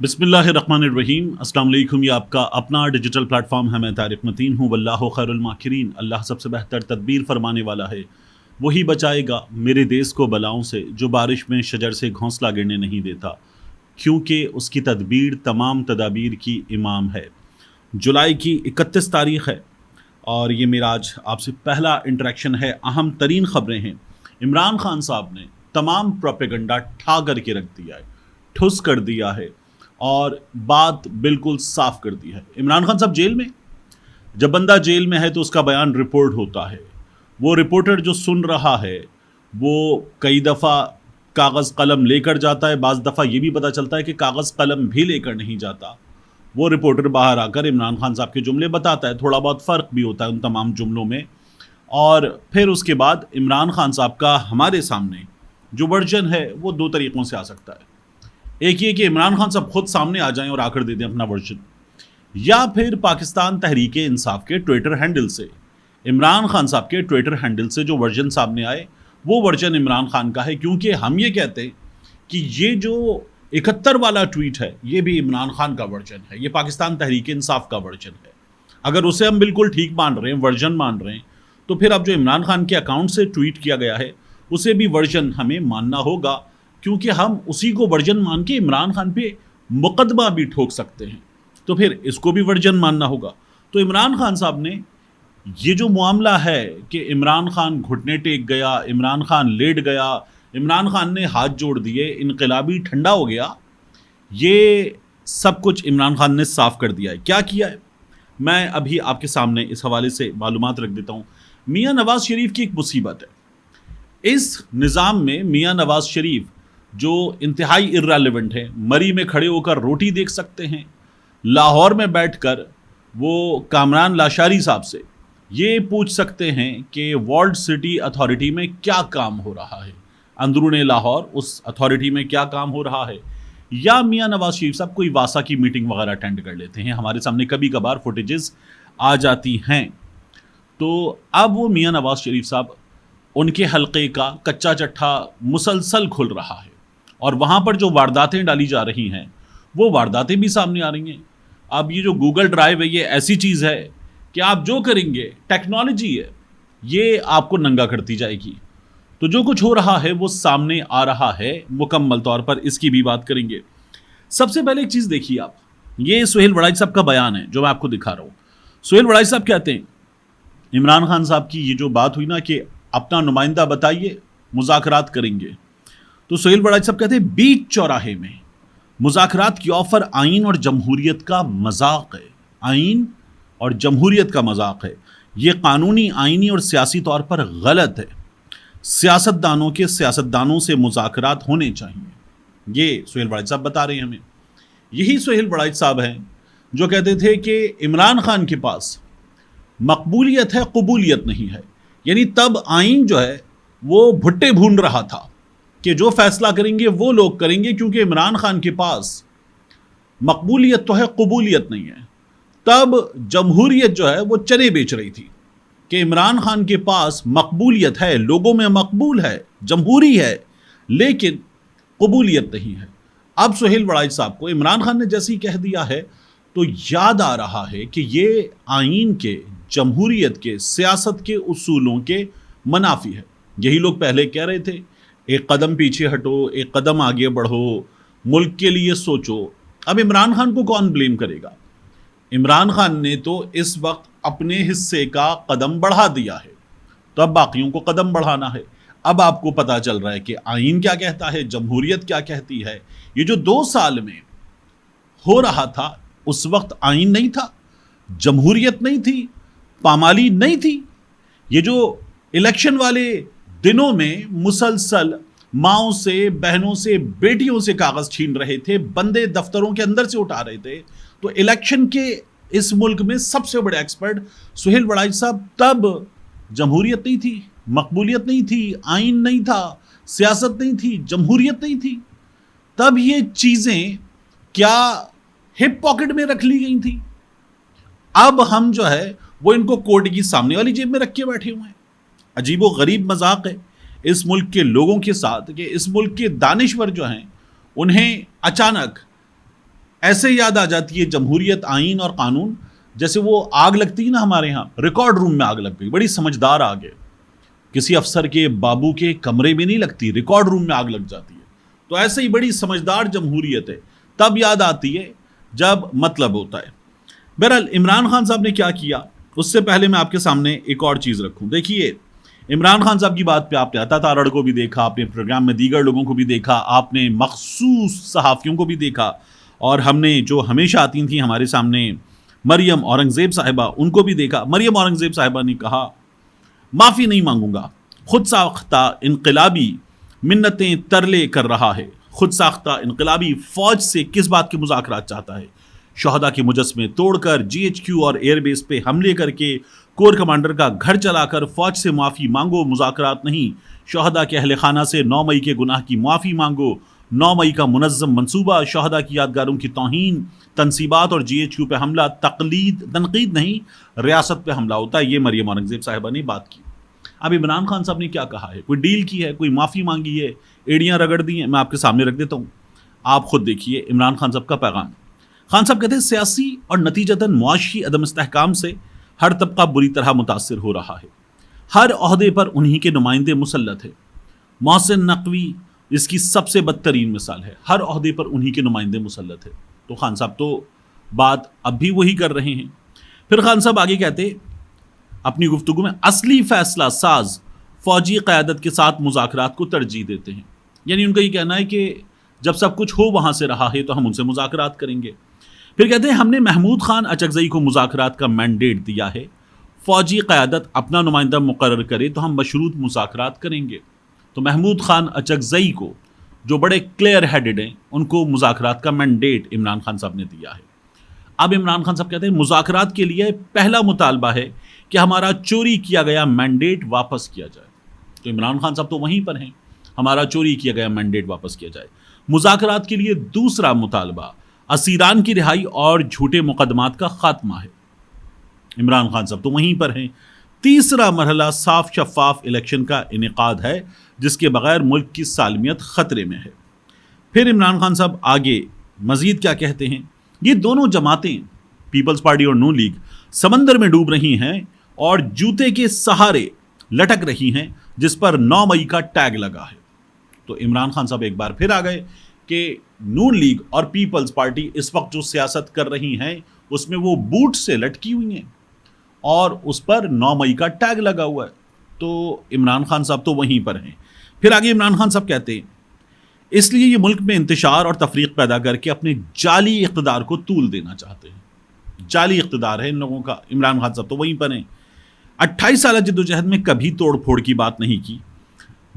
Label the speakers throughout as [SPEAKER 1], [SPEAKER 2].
[SPEAKER 1] بسم اللہ الرحمن الرحیم۔ السلام علیکم۔ یہ آپ کا اپنا ڈیجیٹل پلیٹ فارم ہے۔ میں طارق متین ہوں۔ واللہ خیر الماکرین۔ اللہ سب سے بہتر تدبیر فرمانے والا ہے۔ وہی بچائے گا میرے دیس کو بلاؤں سے، جو بارش میں شجر سے گھونسلہ گرنے نہیں دیتا، کیونکہ اس کی تدبیر تمام تدابیر کی امام ہے۔ جولائی کی 31 تاریخ ہے اور یہ میرا آج آپ سے پہلا انٹریکشن ہے۔ اہم ترین خبریں ہیں۔ عمران خان صاحب نے تمام پروپیگنڈا ٹھا کر کے رکھ دیا ہے، ٹھس کر دیا ہے اور بات بالکل صاف کر دی ہے۔ عمران خان صاحب جیل میں، جب بندہ جیل میں ہے تو اس کا بیان رپورٹ ہوتا ہے۔ وہ رپورٹر جو سن رہا ہے وہ کئی دفعہ کاغذ قلم لے کر جاتا ہے، بعض دفعہ یہ بھی پتہ چلتا ہے کہ کاغذ قلم بھی لے کر نہیں جاتا۔ وہ رپورٹر باہر آ کر عمران خان صاحب کے جملے بتاتا ہے، تھوڑا بہت فرق بھی ہوتا ہے ان تمام جملوں میں، اور پھر اس کے بعد عمران خان صاحب کا ہمارے سامنے جو ورژن ہے وہ دو طریقوں سے آ سکتا ہے۔ ایک یہ کہ عمران خان صاحب خود سامنے آ جائیں اور آ کر دے دیں اپنا ورژن، یا پھر پاکستان تحریک انصاف کے ٹویٹر ہینڈل سے، عمران خان صاحب کے ٹویٹر ہینڈل سے جو ورژن سامنے آئے وہ ورژن عمران خان کا ہے، کیونکہ ہم یہ کہتے ہیں کہ یہ جو 71 والا ٹویٹ ہے یہ بھی عمران خان کا ورژن ہے، یہ پاکستان تحریک انصاف کا ورژن ہے۔ اگر اسے ہم بالکل ٹھیک مان رہے ہیں، ورژن مان رہے ہیں، تو پھر اب جو عمران خان کے اکاؤنٹ سے ٹویٹ کیا گیا ہے اسے بھی ورژن ہمیں ماننا ہوگا، کیونکہ ہم اسی کو ورژن مان کے عمران خان پہ مقدمہ بھی ٹھوک سکتے ہیں، تو پھر اس کو بھی ورژن ماننا ہوگا۔ تو عمران خان صاحب نے یہ جو معاملہ ہے کہ عمران خان گھٹنے ٹیک گیا، عمران خان لیٹ گیا، عمران خان نے ہاتھ جوڑ دیے، انقلابی ٹھنڈا ہو گیا، یہ سب کچھ عمران خان نے صاف کر دیا ہے۔ کیا کیا ہے میں ابھی آپ کے سامنے اس حوالے سے معلومات رکھ دیتا ہوں۔ میاں نواز شریف کی ایک مصیبت ہے اس نظام میں۔ میاں نواز شریف جو انتہائی ارریلیونٹ ہے، مری میں کھڑے ہو کر روٹی دیکھ سکتے ہیں، لاہور میں بیٹھ کر وہ کامران لاشاری صاحب سے یہ پوچھ سکتے ہیں کہ ورلڈ سٹی اتھارٹی میں کیا کام ہو رہا ہے، اندرون لاہور اس اتھارٹی میں کیا کام ہو رہا ہے، یا میاں نواز شریف صاحب کوئی واسا کی میٹنگ وغیرہ اٹینڈ کر لیتے ہیں۔ ہمارے سامنے کبھی کبھار فوٹیجز آ جاتی ہیں۔ تو اب وہ میاں نواز شریف صاحب، ان کے حلقے کا کچا چٹھا مسلسل کھل رہا ہے، اور وہاں پر جو وارداتیں ڈالی جا رہی ہیں وہ وارداتیں بھی سامنے آ رہی ہیں۔ اب یہ جو گوگل ڈرائیو ہے یہ ایسی چیز ہے کہ آپ جو کریں گے، ٹیکنالوجی ہے، یہ آپ کو ننگا کرتی جائے گی۔ تو جو کچھ ہو رہا ہے وہ سامنے آ رہا ہے مکمل طور پر، اس کی بھی بات کریں گے۔ سب سے پہلے ایک چیز دیکھیے آپ، یہ سہیل وڑائی صاحب کا بیان ہے جو میں آپ کو دکھا رہا ہوں۔ سہیل وڑائی صاحب کہتے ہیں عمران خان صاحب کی یہ جو بات ہوئی نا کہ اپنا نمائندہ بتائیے، مذاکرات کریں گے، تو سہیل وڑائی صاحب کہتے ہیں بیچ چوراہے میں مذاکرات کی آفر آئین اور جمہوریت کا مذاق ہے، آئین اور جمہوریت کا مذاق ہے، یہ قانونی، آئینی اور سیاسی طور پر غلط ہے، سیاستدانوں سے مذاکرات ہونے چاہیے۔ یہ سہیل وڑائی صاحب بتا رہے ہیں ہمیں۔ یہی سہیل وڑائی صاحب ہیں جو کہتے تھے کہ عمران خان کے پاس مقبولیت ہے، قبولیت نہیں ہے، یعنی تب آئین جو ہے وہ بھٹے بھون رہا تھا کہ جو فیصلہ کریں گے وہ لوگ کریں گے، کیونکہ عمران خان کے پاس مقبولیت تو ہے، قبولیت نہیں ہے۔ تب جمہوریت جو ہے وہ چنے بیچ رہی تھی کہ عمران خان کے پاس مقبولیت ہے، لوگوں میں مقبول ہے، جمہوری ہے، لیکن قبولیت نہیں ہے۔ اب سہیل وڑائی صاحب کو عمران خان نے جیسے ہی کہہ دیا ہے تو یاد آ رہا ہے کہ یہ آئین کے، جمہوریت کے، سیاست کے اصولوں کے منافی ہے۔ یہی لوگ پہلے کہہ رہے تھے ایک قدم پیچھے ہٹو، ایک قدم آگے بڑھو، ملک کے لیے سوچو۔ اب عمران خان کو کون بلیم کرے گا؟ عمران خان نے تو اس وقت اپنے حصے کا قدم بڑھا دیا ہے، تو اب باقیوں کو قدم بڑھانا ہے۔ اب آپ کو پتا چل رہا ہے کہ آئین کیا کہتا ہے، جمہوریت کیا کہتی ہے۔ یہ جو 2 سال میں ہو رہا تھا اس وقت آئین نہیں تھا، جمہوریت نہیں تھی، پامالی نہیں تھی۔ یہ جو الیکشن والے دنوں میں مسلسل ماؤں سے، بہنوں سے، بیٹیوں سے کاغذ چھین رہے تھے، بندے دفتروں کے اندر سے اٹھا رہے تھے، تو الیکشن کے اس ملک میں سب سے بڑے ایکسپرٹ سہیل وڑائی صاحب، تب جمہوریت نہیں تھی، مقبولیت نہیں تھی، آئین نہیں تھا، سیاست نہیں تھی، جمہوریت نہیں تھی۔ تب یہ چیزیں کیا ہپ پاکٹ میں رکھ لی گئی تھی؟ اب ہم جو ہے وہ ان کو کوٹ کی سامنے والی جیب میں رکھ کے بیٹھے ہوئے ہیں۔ عجیب و غریب مذاق ہے اس ملک کے لوگوں کے ساتھ کہ اس ملک کے دانشور جو ہیں انہیں اچانک ایسے یاد آ جاتی ہے جمہوریت، آئین اور قانون، جیسے وہ آگ لگتی ہے نا ہمارے ہاں، ریکارڈ روم میں آگ لگ گئی، بڑی سمجھدار آگ ہے، کسی افسر کے بابو کے کمرے میں نہیں لگتی، ریکارڈ روم میں آگ لگ جاتی ہے. تو ایسے ہی بڑی سمجھدار جمہوریت ہے، تب یاد آتی ہے جب مطلب ہوتا ہے. بہرحال عمران خان صاحب نے کیا کیا، اس سے پہلے میں آپ کے سامنے ایک اور چیز رکھوں. دیکھیے عمران خان صاحب کی بات پہ آپ نے عطا تارڑ کو بھی دیکھا، آپ نے پروگرام میں دیگر لوگوں کو بھی دیکھا، آپ نے مخصوص صحافیوں کو بھی دیکھا، اور ہم نے جو ہمیشہ آتی تھیں ہمارے سامنے مریم اورنگزیب صاحبہ، ان کو بھی دیکھا. مریم اورنگزیب صاحبہ نے کہا معافی نہیں مانگوں گا، خود ساختہ انقلابی منتیں ترلے کر رہا ہے، خود ساختہ انقلابی فوج سے کس بات کے مذاکرات چاہتا ہے؟ شہداء کے مجسمے توڑ کر GHQ اور ایئر بیس پہ حملے کر کے کور کمانڈر کا گھر چلا کر فوج سے معافی مانگو، مذاکرات نہیں. شہداء کے اہل خانہ سے 9 مئی کے گناہ کی معافی مانگو. 9 مئی کا منظم منصوبہ، شہداء کی یادگاروں کی توہین، تنصیبات اور GHQ پہ حملہ تنقید نہیں، ریاست پہ حملہ ہوتا ہے. یہ مریم اورنگزیب صاحبہ نے بات کی. اب عمران خان صاحب نے کیا کہا ہے؟ کوئی ڈیل کی ہے، کوئی معافی مانگی ہے، ایڑیاں رگڑ دی ہیں؟ میں آپ کے سامنے رکھ دیتا ہوں، آپ خود دیکھیے عمران خان صاحب کا پیغام. خان صاحب کہتے ہیں سیاسی اور نتیجتاً معاشی عدم استحکام سے ہر طبقہ بری طرح متاثر ہو رہا ہے. ہر عہدے پر انہی کے نمائندے مسلط ہیں. محسن نقوی اس کی سب سے بدترین مثال ہے. ہر عہدے پر انہی کے نمائندے مسلط ہیں. تو خان صاحب تو بات اب بھی وہی کر رہے ہیں. پھر خان صاحب آگے کہتے اپنی گفتگو میں اصلی فیصلہ ساز فوجی قیادت کے ساتھ مذاکرات کو ترجیح دیتے ہیں. یعنی ان کا یہ کہنا ہے کہ جب سب کچھ ہو وہاں سے رہا ہے تو ہم ان سے مذاکرات کریں گے. پھر کہتے ہیں ہم نے محمود خان اچکزئی کو مذاکرات کا مینڈیٹ دیا ہے، فوجی قیادت اپنا نمائندہ مقرر کرے تو ہم مشروط مذاکرات کریں گے. تو محمود خان اچکزئی کو جو بڑے کلیئر ہیڈڈ ہیں ان کو مذاکرات کا مینڈیٹ عمران خان صاحب نے دیا ہے. اب عمران خان صاحب کہتے ہیں مذاکرات کے لیے پہلا مطالبہ ہے کہ ہمارا چوری کیا گیا مینڈیٹ واپس کیا جائے. تو عمران خان صاحب تو وہیں پر ہیں، ہمارا چوری کیا گیا مینڈیٹ واپس کیا جائے. مذاکرات کے لیے دوسرا مطالبہ اسیران کی رہائی اور جھوٹے مقدمات کا خاتمہ ہے. عمران خان صاحب تو وہیں پر ہیں. تیسرا مرحلہ صاف شفاف الیکشن کا انعقاد ہے جس کے بغیر ملک کی سالمیت خطرے میں ہے. پھر عمران خان صاحب آگے مزید کیا کہتے ہیں؟ یہ دونوں جماعتیں پیپلز پارٹی اور نون لیگ سمندر میں ڈوب رہی ہیں اور جوتے کے سہارے لٹک رہی ہیں جس پر 9 مئی کا ٹیگ لگا ہے. تو عمران خان صاحب ایک بار پھر آ گئے کہ نون لیگ اور پیپلز پارٹی اس وقت جو سیاست کر رہی ہیں اس میں وہ بوٹ سے لٹکی ہوئی ہیں اور اس پر 9 مئی کا ٹیگ لگا ہوا ہے. تو عمران خان صاحب تو وہیں پر ہیں. پھر آگے عمران خان صاحب کہتے ہیں اس لیے یہ ملک میں انتشار اور تفریق پیدا کر کے اپنے جعلی اقتدار کو طول دینا چاہتے ہیں. جعلی اقتدار ہے ان لوگوں کا. عمران خان صاحب تو وہیں پر ہیں. 28 سالہ جدوجہد میں کبھی توڑ پھوڑ کی بات نہیں کی.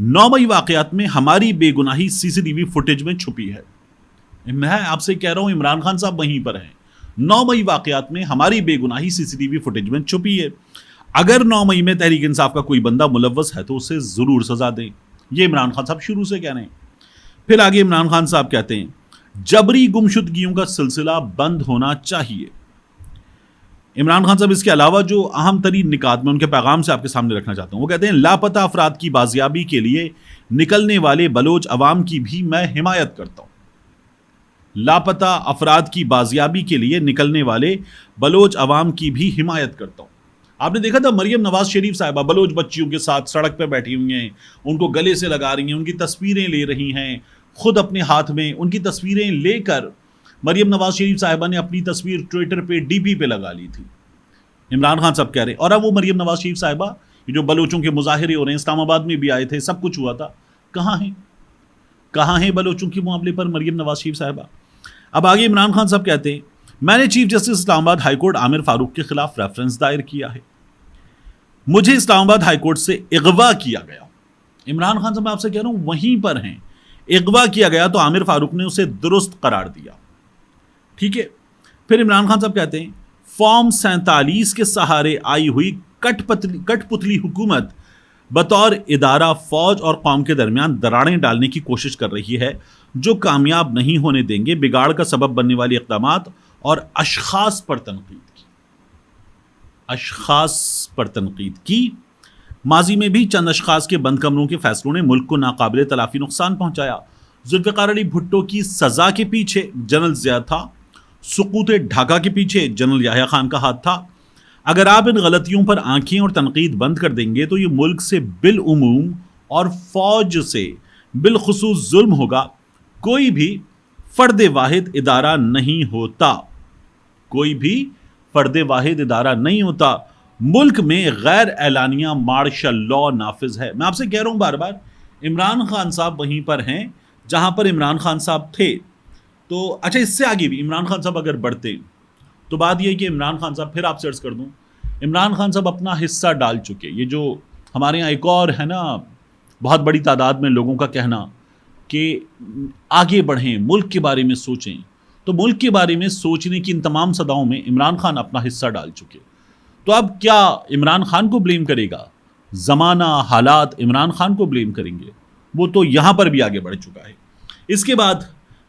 [SPEAKER 1] 9 مئی واقعات میں ہماری بے گناہی CCTV فوٹیج میں چھپی ہے. میں آپ سے کہہ رہا ہوں عمران خان صاحب وہیں پر ہیں. 9 مئی واقعات میں ہماری بے گناہی CCTV فوٹیج میں چھپی ہے. اگر 9 مئی میں تحریک انصاف کا کوئی بندہ ملوث ہے تو اسے ضرور سزا دیں. یہ عمران خان صاحب شروع سے کہہ رہے ہیں. پھر آگے عمران خان صاحب کہتے ہیں جبری گمشدگیوں کا سلسلہ بند ہونا چاہیے. عمران خان صاحب اس کے علاوہ جو اہم ترین نکات میں ان کے پیغام سے آپ کے سامنے رکھنا چاہتا ہوں وہ کہتے ہیں لاپتہ افراد کی بازیابی کے لیے نکلنے والے بلوچ عوام کی بھی میں حمایت کرتا ہوں. لاپتہ افراد کی بازیابی کے لیے نکلنے والے بلوچ عوام کی بھی حمایت کرتا ہوں. آپ نے دیکھا تھا مریم نواز شریف صاحبہ بلوچ بچیوں کے ساتھ سڑک پہ بیٹھی ہوئی ہیں، ان کو گلے سے لگا رہی ہیں، ان کی تصویریں لے رہی ہیں خود اپنے ہاتھ میں. ان کی تصویریں لے کر مریم نواز شریف صاحبہ نے اپنی تصویر ٹویٹر پہ DP پہ لگا لی تھی. عمران خان صاحب کہہ رہے ہیں اور اب وہ مریم نواز شریف صاحبہ یہ جو بلوچوں کے مظاہرے ہو رہے ہیں، اسلام آباد میں بھی آئے تھے، سب کچھ ہوا تھا، کہاں ہیں بلوچوں کے معاملے پر مریم نواز شریف صاحبہ؟ اب آگے عمران خان صاحب کہتے ہیں میں نے چیف جسٹس اسلام آباد ہائی کورٹ عامر فاروق کے خلاف ریفرنس دائر کیا ہے. مجھے اسلام آباد ہائی کورٹ سے اغوا کیا گیا. عمران خان صاحب میں آپ سے کہہ رہا ہوں وہیں پر ہیں. اغوا کیا گیا تو عامر فاروق نے اسے درست قرار دیا. ٹھیک ہے. پھر عمران خان صاحب کہتے ہیں فارم 47 کے سہارے آئی ہوئی کٹ پتلی حکومت بطور ادارہ فوج اور قوم کے درمیان دراڑیں ڈالنے کی کوشش کر رہی ہے جو کامیاب نہیں ہونے دیں گے. بگاڑ کا سبب بننے والی اقدامات اور اشخاص پر تنقید کی. ماضی میں بھی چند اشخاص کے بند کمروں کے فیصلوں نے ملک کو ناقابل تلافی نقصان پہنچایا. ذوالفقار علی بھٹو کی سزا کے پیچھے جنرل ضیاء تھا سقوط ڈھاکہ کے پیچھے جنرل یحییٰ خان کا ہاتھ تھا۔ اگر آپ ان غلطیوں پر آنکھیں اور تنقید بند کر دیں گے تو یہ ملک سے بالعموم اور فوج سے بالخصوص ظلم ہوگا۔ کوئی بھی فرد واحد ادارہ نہیں ہوتا، کوئی بھی فرد واحد ادارہ نہیں ہوتا۔ ملک میں غیر اعلانیہ مارشل لا نافذ ہے۔ میں آپ سے کہہ رہا ہوں بار بار، عمران خان صاحب وہیں پر ہیں جہاں پر عمران خان صاحب تھے۔ تو اچھا، اس سے آگے بھی عمران خان صاحب اگر بڑھتے تو بات یہ ہے کہ عمران خان صاحب، پھر آپ سرچ کر دوں، عمران خان صاحب اپنا حصہ ڈال چکے۔ یہ جو ہمارے یہاں ایک اور ہے نا، بہت بڑی تعداد میں لوگوں کا کہنا کہ آگے بڑھیں، ملک کے بارے میں سوچیں، تو ملک کے بارے میں سوچنے کی ان تمام صداؤں میں عمران خان اپنا حصہ ڈال چکے۔ تو اب کیا عمران خان کو بلیم کرے گا زمانہ، حالات عمران خان کو بلیم کریں گے؟ وہ تو یہاں پر بھی آگے بڑھ چکا ہے۔ اس کے بعد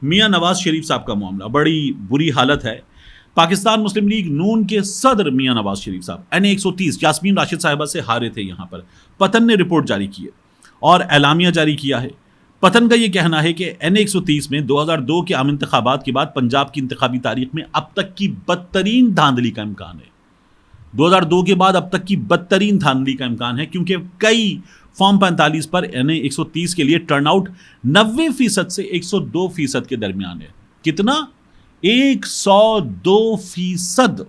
[SPEAKER 1] میاں نواز شریف صاحب کا معاملہ، بڑی بری حالت ہے۔ پاکستان مسلم لیگ نون کے صدر میاں نواز شریف صاحب NA 130 یاسمین راشد صاحبہ سے ہارے تھے۔ یہاں پر پتن نے رپورٹ جاری کی ہے اور اعلامیہ جاری کیا ہے۔ پتن کا یہ کہنا ہے کہ NA 130 میں 2002 کے عام انتخابات کے بعد پنجاب کی انتخابی تاریخ میں اب تک کی بدترین دھاندلی کا امکان ہے۔ 2002 کے بعد اب تک کی بدترین دھاندلی کا امکان ہے، کیونکہ کئی فارم 45 پر NA 130 کے لیے ٹرن آؤٹ 90% سے 102% کے درمیان ہے۔ کتنا؟ 102%۔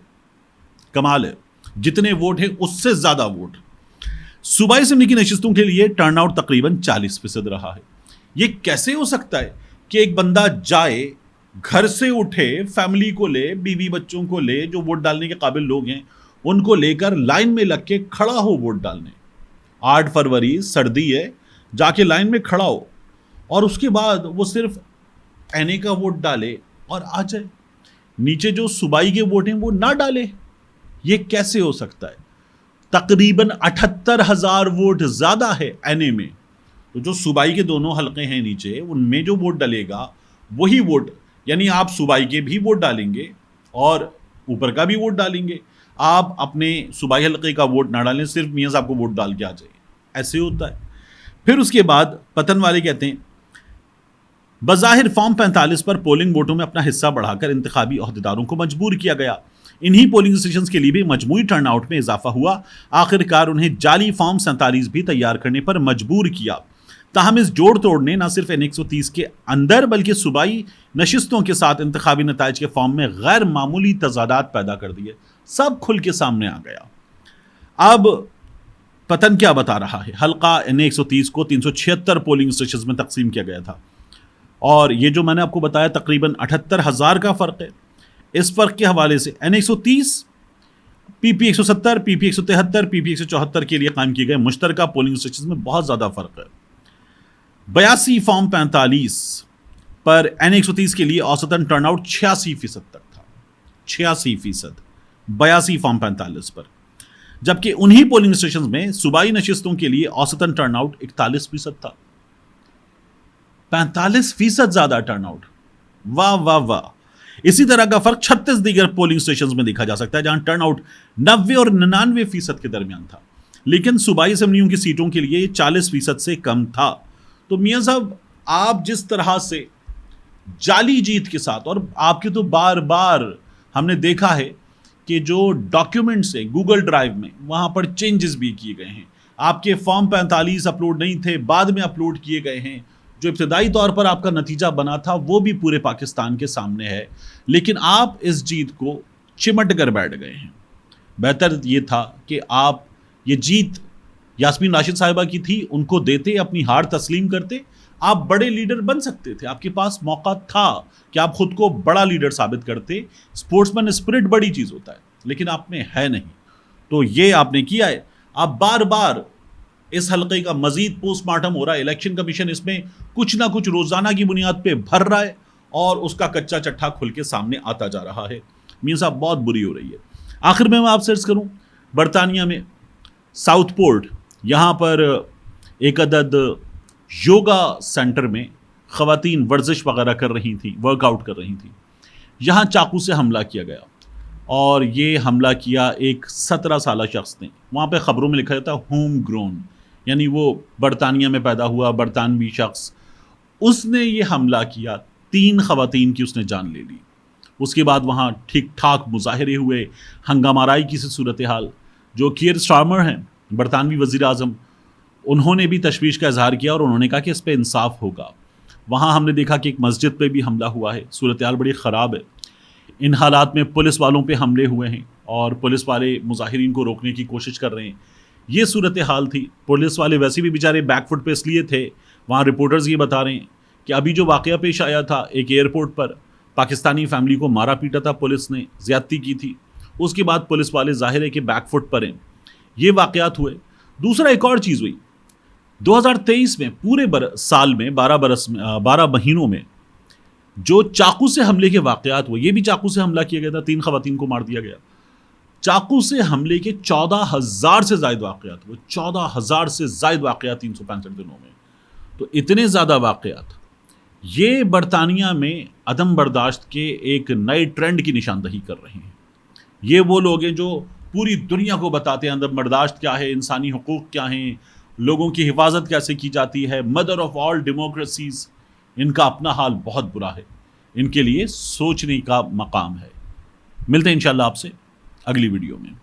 [SPEAKER 1] کمال ہے، جتنے ووٹ ہیں اس سے زیادہ ووٹ۔ صوبائی اسمبلی کی نشستوں کے لیے ٹرن آؤٹ تقریباً 40% رہا ہے۔ یہ کیسے ہو سکتا ہے کہ ایک بندہ جائے، گھر سے اٹھے، فیملی کو لے، بیوی بچوں کو لے، جو ووٹ ڈالنے کے قابل لوگ ہیں ان کو لے کر لائن میں لگ کے کھڑا ہو ووٹ ڈالنے؟ 8 فروری سردی ہے، جا کے لائن میں کھڑا ہو اور اس کے بعد وہ صرف NA کا ووٹ ڈالے اور آ جائے، نیچے جو صوبائی کے ووٹ ہیں وہ نہ ڈالے؟ یہ کیسے ہو سکتا ہے؟ تقریباً 78,000 ووٹ زیادہ ہے NA میں، تو جو صوبائی کے دونوں حلقے ہیں نیچے، ان میں جو ووٹ ڈلے گا وہی ووٹ، یعنی آپ صوبائی کے بھی ووٹ ڈالیں گے اور اوپر کا بھی ووٹ ڈالیں گے۔ آپ اپنے صوبائی حلقے کا ووٹ نہ ڈالیں، صرف میاں صاحب کو ووٹ ڈال کے آ جائیں، ایسے ہوتا ہے۔ پھر اس کے بعد پتن والے کہتے ہیں بظاہر فارم 45 پر پولنگ ووٹوں میں اپنا حصہ بڑھا کر انتخابی عہدیداروں کو مجبور کیا گیا۔ انہی پولنگ اسٹیشنز کے لیے بھی مجموعی ٹرن آؤٹ میں اضافہ ہوا۔ آخر کار انہیں جعلی فارم 47 بھی تیار کرنے پر مجبور کیا۔ تاہم اس جوڑ توڑ نے نہ صرف NA 130 کے اندر بلکہ صوبائی نشستوں کے ساتھ انتخابی نتائج کے فارم میں غیر معمولی تضادات پیدا کر دیے۔ سب کھل کے سامنے آ گیا۔ اب پتن کیا بتا رہا ہے؟ حلقہ NA 130 کو 376 پولنگ اسٹیشنز میں تقسیم کیا گیا تھا، اور یہ جو میں نے آپ کو بتایا تقریباً 78,000 کا فرق ہے۔ اس فرق کے حوالے سے NA 130 PP 170 PP 173 PP 174 کے لیے قائم کیے گئے مشترکہ پولنگ اسٹیشنز میں بہت زیادہ فرق ہے۔ 82 فارم 45 پر NA 130 کے لیے اوسطاً ٹرن آؤٹ 86% تک تھا۔ 86%، 82 فارم 45 پر، جبکہ انہی پولنگ اسٹیشنز میں صوبائی نشستوں کے لیے اوسطاً ٹرن آؤٹ 41% تھا۔ 45% زیادہ ٹرن آؤٹ، واہ واہ واہ۔ اسی طرح کا فرق 36 دیگر پولنگ اسٹیشنز میں دیکھا جا سکتا ہے، جہاں ٹرن آؤٹ 90 اور 99% کے درمیان تھا، لیکن صوبائی اسمبلیوں کی سیٹوں کے لیے یہ 40% سے کم تھا۔ تو میاں صاحب، آپ جس طرح سے جعلی جیت کے ساتھ، اور آپ کے تو بار بار ہم نے دیکھا ہے کہ جو ڈاکیومنٹس ہیں گوگل ڈرائیو میں، وہاں پر چینجز بھی کیے گئے ہیں۔ آپ کے فارم 45 اپلوڈ نہیں تھے، بعد میں اپلوڈ کیے گئے ہیں۔ جو ابتدائی طور پر آپ کا نتیجہ بنا تھا وہ بھی پورے پاکستان کے سامنے ہے، لیکن آپ اس جیت کو چمٹ کر بیٹھ گئے ہیں۔ بہتر یہ تھا کہ آپ یہ جیت یاسمین راشد صاحبہ کی تھی، ان کو دیتے، اپنی ہار تسلیم کرتے، آپ بڑے لیڈر بن سکتے تھے۔ آپ کے پاس موقع تھا کہ آپ خود کو بڑا لیڈر ثابت کرتے۔ اسپورٹس مین اسپرٹ بڑی چیز ہوتا ہے، لیکن آپ میں ہے نہیں، تو یہ آپ نے کیا ہے۔ آپ بار بار اس حلقے کا مزید پوسٹ مارٹم ہو رہا ہے، الیکشن کمیشن اس میں کچھ نہ کچھ روزانہ کی بنیاد پہ بھر رہا ہے، اور اس کا کچا چٹھا کھل کے سامنے آتا جا رہا ہے۔ میاں صاحب بہت بری ہو رہی ہے۔ آخر میں آپ سرچ کروں، برطانیہ میں ساؤتھ پورٹ، یہاں پر ایک عدد یوگا سینٹر میں خواتین ورزش وغیرہ کر رہی تھیں، ورک آؤٹ کر رہی تھیں، یہاں چاقو سے حملہ کیا گیا، اور یہ حملہ کیا ایک 17 سالہ شخص نے۔ وہاں پہ خبروں میں لکھا جاتا ہے ہوم گرون، یعنی وہ برطانیہ میں پیدا ہوا برطانوی شخص، اس نے یہ حملہ کیا، 3 خواتین کی اس نے جان لے لی۔ اس کے بعد وہاں ٹھیک ٹھاک مظاہرے ہوئے، ہنگامہ آرائی کی صورتحال. جو کیئر سٹارمر ہیں برطانوی وزیر اعظم، انہوں نے بھی تشویش کا اظہار کیا اور انہوں نے کہا کہ اس پہ انصاف ہوگا. وہاں ہم نے دیکھا کہ ایک مسجد پہ بھی حملہ ہوا ہے، صورتحال بڑی خراب ہے. ان حالات میں پولیس والوں پہ حملے ہوئے ہیں اور پولیس والے مظاہرین کو روکنے کی کوشش کر رہے ہیں. یہ صورتحال تھی. پولیس والے ویسے بھی بیچارے بیک فٹ پہ اس لیے تھے، وہاں رپورٹرز یہ بتا رہے ہیں کہ ابھی جو واقعہ پیش آیا تھا ایک ایئرپورٹ پر، پاکستانی فیملی کو مارا پیٹا تھا پولیس نے، زیادتی کی تھی. اس کے بعد پولیس والے ظاہر ہے کہ بیک فٹ پر ہیں. یہ واقعات ہوئے. دوسرا ایک اور چیز ہوئی 2023 میں، پورے سال میں 12 مہینوں میں جو چاقو سے حملے کے واقعات ہوئے. یہ بھی چاقو سے حملہ کیا گیا تھا، 3 خواتین کو مار دیا گیا. چاقو سے حملے کے 14,000 سے زائد واقعات ہوئے. 14,000 سے زائد واقعات 365 دنوں میں. تو اتنے زیادہ واقعات یہ برطانیہ میں عدم برداشت کے ایک نئے ٹرینڈ کی نشاندہی کر رہے ہیں. یہ وہ لوگ ہیں جو پوری دنیا کو بتاتے ہیں عدم برداشت کیا ہے، انسانی حقوق کیا ہیں، لوگوں کی حفاظت کیسے کی جاتی ہے، مدر آف آل ڈیموکریسیز. ان کا اپنا حال بہت برا ہے. ان کے لیے سوچنے کا مقام ہے. ملتے ہیں انشاءاللہ آپ سے اگلی ویڈیو میں.